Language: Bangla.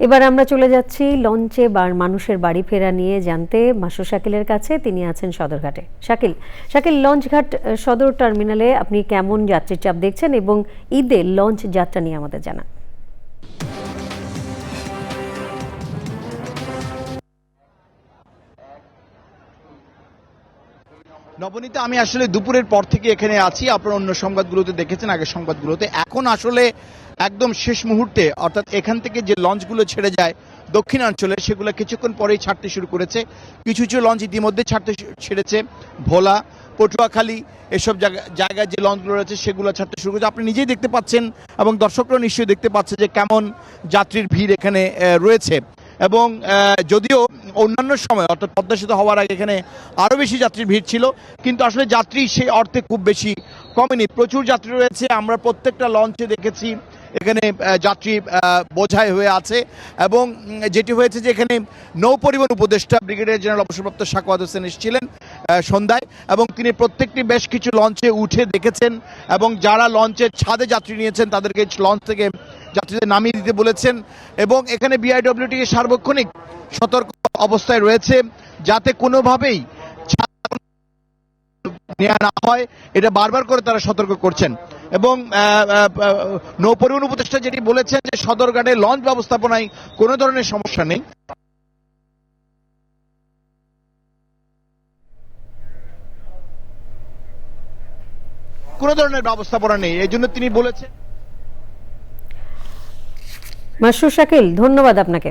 এবার আমরা চলে যাচ্ছি লঞ্চে মানুষের বাড়ি ফেরা নিয়ে জানতে মাসুদ শাকিলের কাছে। তিনি আছেন সদরঘাটে। শাকিল, লঞ্চঘাট সদর টার্মিনালে আপনি কেমন যাত্রীর চাপ দেখছেন এবং ঈদে লঞ্চ যাত্রা নিয়ে আমাদের জানান। নবনীতা, আমি আসলে দুপুরের পর থেকে এখানে আছি। আপনারা অন্য সংবাদগুলোতে দেখেছেন, আগের সংবাদগুলোতে। এখন আসলে একদম শেষ মুহূর্তে, অর্থাৎ এখান থেকে যে লঞ্চগুলো ছেড়ে যায় দক্ষিণাঞ্চলে, সেগুলো কিছুক্ষণ পরেই ছাড়তে শুরু করেছে। কিছু কিছু লঞ্চ ইতিমধ্যে ছেড়েছে। ভোলা, পটুয়াখালী এসব জায়গায় যে লঞ্চগুলো রয়েছে সেগুলো ছাড়তে শুরু করেছে। আপনি নিজেই দেখতে পাচ্ছেন এবং দর্শকরা নিশ্চয়ই দেখতে পাচ্ছে যে কেমন যাত্রীর ভিড় এখানে রয়েছে। এবং যদিও অন্যান্য সময়, অর্থাৎ পদ্মা সেতু হওয়ার আগে এখানে আরও বেশি যাত্রীর ভিড় ছিল, কিন্তু আসলে যাত্রী সেই অর্থে খুব বেশি কমেনি। প্রচুর যাত্রী রয়েছে। আমরা প্রত্যেকটা লঞ্চে দেখেছি এখানে যাত্রী বোঝাই হয়ে আছে। এবং যেটি হয়েছে যে এখানে নৌ পরিবহন উপদেষ্টা ব্রিগেডিয়ার জেনারেল অবসরপ্রাপ্ত সাখাওয়াত হোসেন এসেছিলেন সন্ধ্যায়, এবং তিনি প্রত্যেকটি বেশ কিছু লঞ্চে উঠে দেখেছেন এবং যারা লঞ্চের ছাদে যাত্রী নিয়েছেন তাদেরকে লঞ্চ থেকে যাত্রীদের নামিয়ে দিতে বলেছেন। এবং এখানে বিআইডব্লিউটি সার্বক্ষণিক সতর্ক অবস্থায় রয়েছে যাতে কোনোভাবেই নেওয়া না হয়, এটা বারবার করে তারা সতর্ক করছেন। এবং নৌ পরিবহন উপদেষ্টা যেটি বলেছেন যে সদরঘাটে লঞ্চ ব্যবস্থাপনায় কোনো ধরনের সমস্যা নেই, কোনো ধরনের ব্যবস্থাপনা নেই, এই জন্য তিনি বলেছেন। মাসুদ শাকিল, ধন্যবাদ আপনাকে।